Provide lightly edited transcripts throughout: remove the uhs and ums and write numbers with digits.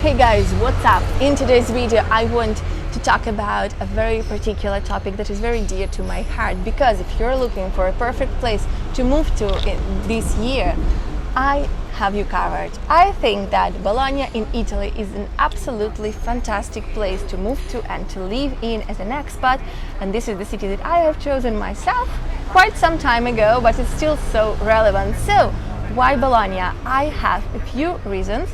Hey guys, what's up? In today's video I want to talk about a very particular topic that is very dear to my heart, because if you're looking for a perfect place to move to this year, I have you covered. I think that Bologna in Italy is an absolutely fantastic place to move to and to live in as an expat, and this is the city that I have chosen myself quite some time ago, but it's still so relevant. So why Bologna? I have a few reasons,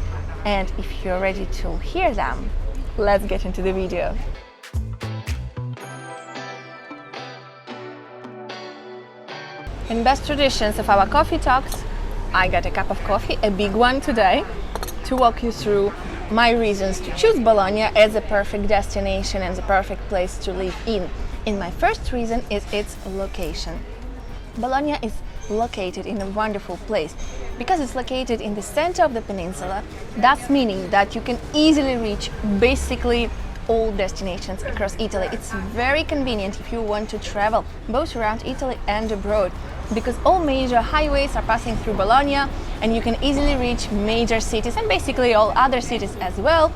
and if you're ready to hear them, let's get into the video. In best traditions of our coffee talks, I got a cup of coffee, a big one today, to walk you through my reasons to choose Bologna as a perfect destination and the perfect place to live in. And my first reason is its location. Bologna is located in a wonderful place because it's located in the center of the peninsula, thus meaning that you can easily reach basically all destinations across Italy. It's very convenient if you want to travel both around Italy and abroad, because all major highways are passing through Bologna and you can easily reach major cities and basically all other cities as well.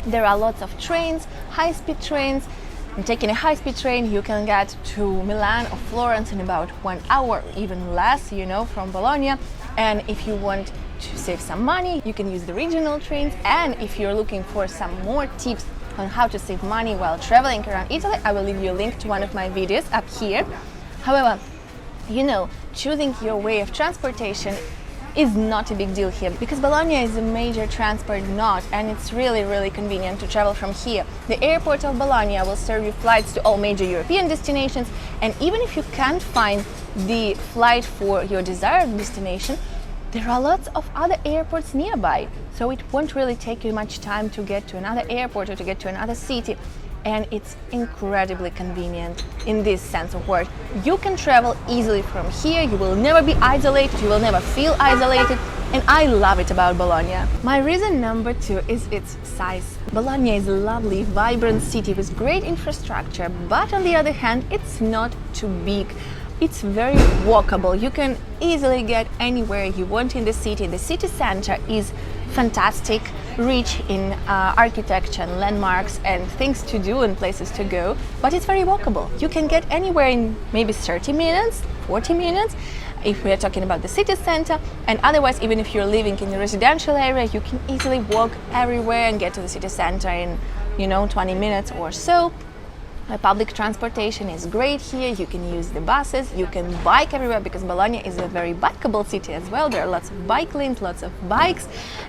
There are lots of trains, high-speed trains. And taking a high-speed train, you can get to Milan or Florence in about 1 hour, even less, from Bologna. And if you want to save some money, you can use the regional trains. And if you're looking for some more tips on how to save money while traveling around Italy, I will leave you a link to one of my videos up here. However, choosing your way of transportation is not a big deal here, because Bologna is a major transport node and it's really convenient to travel from here. The airport of Bologna will serve you flights to all major European destinations, and even if you can't find the flight for your desired destination, there are lots of other airports nearby, so it won't really take you much time to get to another airport or to get to another city. And it's incredibly convenient in this sense of word. You can travel easily from here, you will never be isolated, you will never feel isolated, and I love it about Bologna. My reason number 2 is its size. Bologna is a lovely, vibrant city with great infrastructure, but on the other hand, it's not too big. It's very walkable. You can easily get anywhere you want in the city. The city center is fantastic, rich in architecture and landmarks and things to do and places to go, but it's very walkable. You can get anywhere in maybe 30 minutes, 40 minutes, if we are talking about the city center, and otherwise, even if you're living in a residential area, you can easily walk everywhere and get to the city center in 20 minutes or so. Public transportation is great here. You can use the buses, you can bike everywhere, because Bologna is a very bikeable city as well. There are lots of bike lanes, lots of bikes,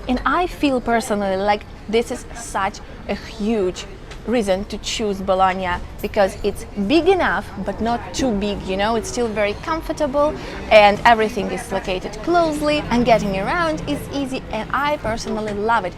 and I feel personally like this is such a huge reason to choose Bologna, because it's big enough but not too big, it's still very comfortable and everything is located closely and getting around is easy, and I personally love it.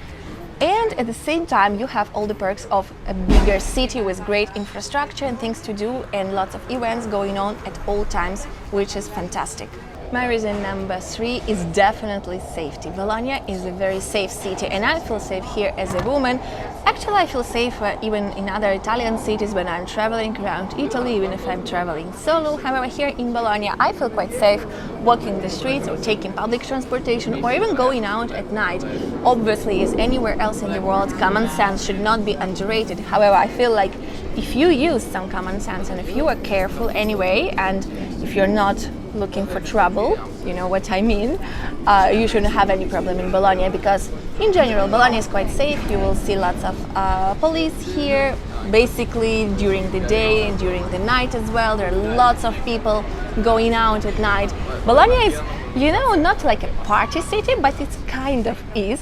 And at the same time, you have all the perks of a bigger city with great infrastructure and things to do and lots of events going on at all times, which is fantastic. My reason number 3 is definitely safety. Bologna is a very safe city, and I feel safe here as a woman. Actually, I feel safer even in other Italian cities when I'm traveling around Italy, even if I'm traveling solo. However, here in Bologna, I feel quite safe walking the streets or taking public transportation or even going out at night. Obviously, as anywhere else in the world, common sense should not be underrated. However, I feel like if you use some common sense and if you are careful anyway, and if you're not looking for trouble, you know what I mean, you shouldn't have any problem in Bologna, because in general Bologna is quite safe. You will see lots of police here, basically during the day and during the night as well. There are lots of people going out at night. Bologna is, not like a party city, but it kind of is.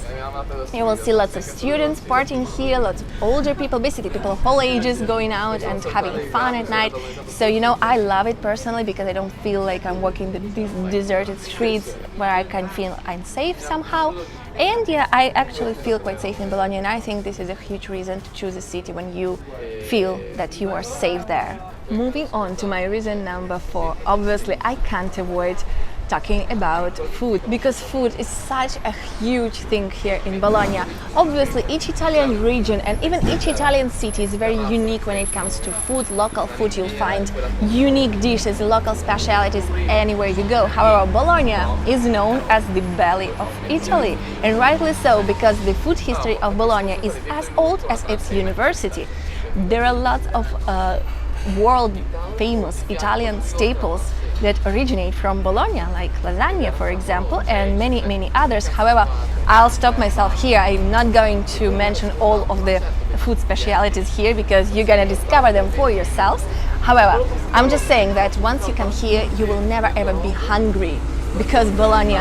You will see lots of students partying here, lots of older people, basically people of all ages going out and having fun at night. So, I love it personally, because I don't feel like I'm walking these deserted streets where I can feel unsafe somehow. And yeah, I actually feel quite safe in Bologna, and I think this is a huge reason to choose a city when you feel that you are safe there. Moving on to my reason number 4, obviously I can't avoid talking about food, because food is such a huge thing here in Bologna. Obviously, each Italian region and even each Italian city is very unique when it comes to food. Local food, you'll find unique dishes, local specialities anywhere you go. However, Bologna is known as the belly of Italy, and rightly so, because the food history of Bologna is as old as its university. There are lots of world famous Italian staples that originate from Bologna, like lasagna, for example, and many others. However, I'll stop myself here. I'm not going to mention all of the food specialities here because you're gonna discover them for yourselves. However, I'm just saying that once you come here, you will never ever be hungry, because Bologna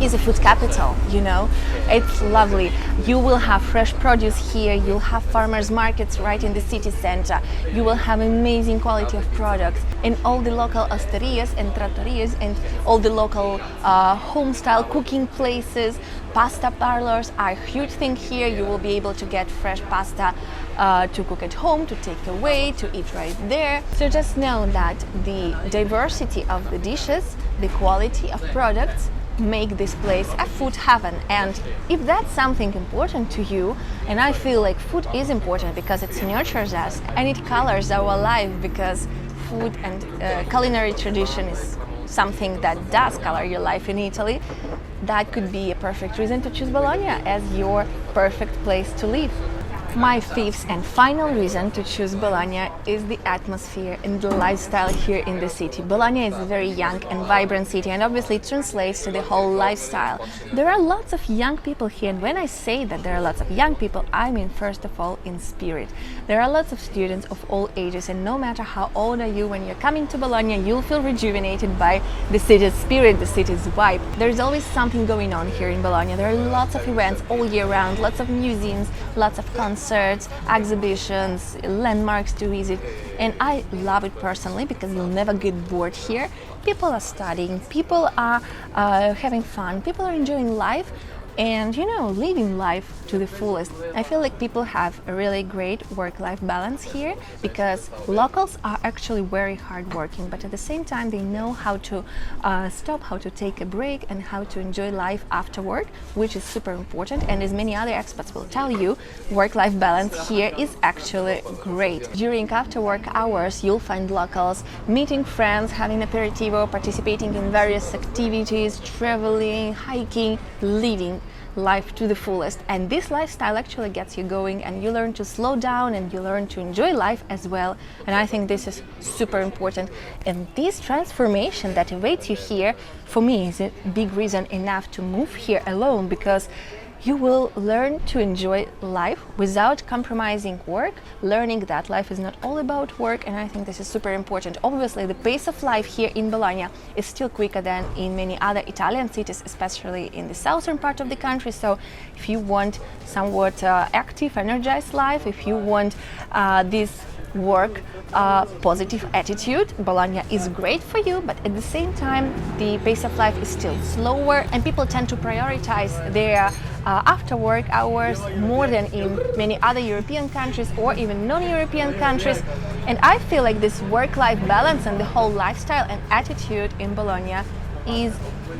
is a food capital, you know. It's lovely. You will have fresh produce here, you'll have farmers markets right in the city center, you will have amazing quality of products, and all the local osterias and trattorias and all the local home style cooking places. Pasta parlors are a huge thing here. You will be able to get fresh pasta to cook at home, to take away, to eat right there. So just know that the diversity of the dishes, the quality of products make this place a food heaven. And if that's something important to you, and I feel like food is important because it nurtures us and it colors our life, because food and culinary tradition is something that does color your life in Italy, that could be a perfect reason to choose Bologna as your perfect place to live. My fifth and final reason to choose Bologna is the atmosphere and the lifestyle here in the city. Bologna is a very young and vibrant city, and obviously it translates to the whole lifestyle. There are lots of young people here, and when I say that there are lots of young people, I mean first of all in spirit. There are lots of students of all ages, and no matter how old are you, when you're coming to Bologna, you'll feel rejuvenated by the city's spirit, the city's vibe. There's always something going on here in Bologna. There are lots of events all year round, lots of museums, lots of concerts, exhibitions, landmarks to visit, and I love it personally because you'll never get bored here. People are studying, people are having fun, people are enjoying life, and you know, living life to the fullest. I feel like people have a really great work-life balance here, because locals are actually very hardworking, but at the same time they know how to stop, how to take a break, and how to enjoy life after work, which is super important. And as many other expats will tell you, work-life balance here is actually great. During after-work hours, you'll find locals meeting friends, having aperitivo, participating in various activities, traveling, hiking, living life to the fullest. And this lifestyle actually gets you going, and you learn to slow down and you learn to enjoy life as well. And I think this is super important, and this transformation that awaits you here for me is a big reason enough to move here alone, because you will learn to enjoy life without compromising work, learning that life is not all about work, and I think this is super important. Obviously, the pace of life here in Bologna is still quicker than in many other Italian cities, especially in the southern part of the country. So if you want somewhat active, energized life, if you want this work positive attitude, Bologna is great for you. But at the same time, the pace of life is still slower, and people tend to prioritize their after work hours more than in many other European countries or even non-European countries. And I feel like this work-life balance and the whole lifestyle and attitude in Bologna is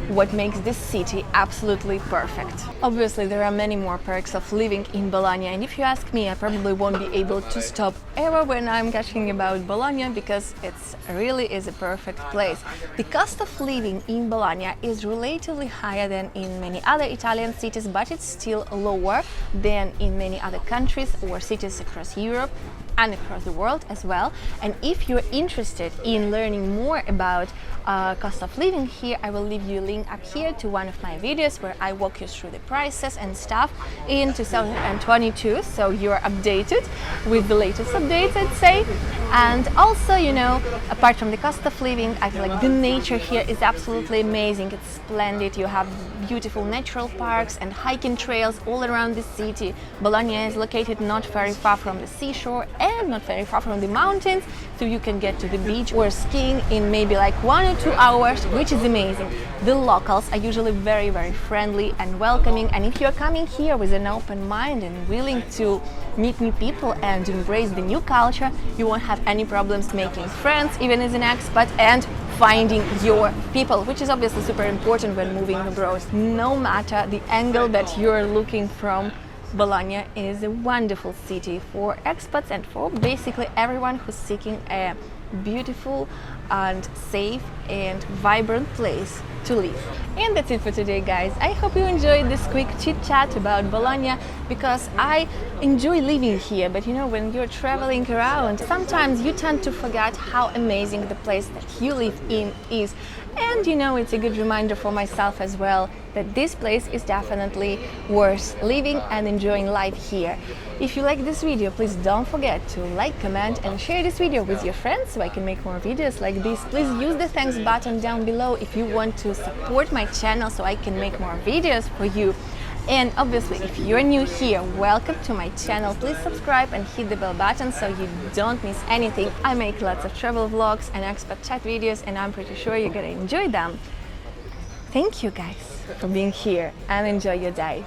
what makes this city absolutely perfect. Obviously, there are many more perks of living in Bologna, and if you ask me, I probably won't be able to stop ever when I'm gushing about Bologna, because it really is a perfect place. The cost of living in Bologna is relatively higher than in many other Italian cities, but it's still lower than in many other countries or cities across Europe and across the world as well. And if you're interested in learning more about cost of living here, I will leave you a link up here to one of my videos where I walk you through the prices and stuff in 2022, so you're updated with the latest updates, I'd say. And also, you know, apart from the cost of living, I feel like the nature here is absolutely amazing. It's splendid. You have beautiful natural parks and hiking trails all around the city. Bologna is located not very far from the seashore and not very far from the mountains, so you can get to the beach or skiing in maybe like 1 or 2 hours, which is amazing. The locals are usually very, very friendly and welcoming, and if you're coming here with an open mind and willing to meet new people and embrace the new culture, you won't have any problems making friends, even as an expat. And finding your people, which is obviously super important when moving abroad. No matter the angle that you're looking from, Bologna is a wonderful city for expats and for basically everyone who's seeking a beautiful and safe and vibrant place to live. And that's it for today, guys. I hope you enjoyed this quick chit chat about Bologna, because I enjoy living here, but you know, when you're traveling around, sometimes you tend to forget how amazing the place that you live in is. And you know, it's a good reminder for myself as well that this place is definitely worth living and enjoying life here. If you like this video, please don't forget to like, comment and share this video with your friends so I can make more videos like this. Please use the thanks button down below if you want to support my channel so I can make more videos for you. And obviously, if you're new here, welcome to my channel. Please subscribe and hit the bell button so you don't miss anything. I make lots of travel vlogs and expat chat videos, and I'm pretty sure you're gonna enjoy them. Thank you guys for being here, and enjoy your day.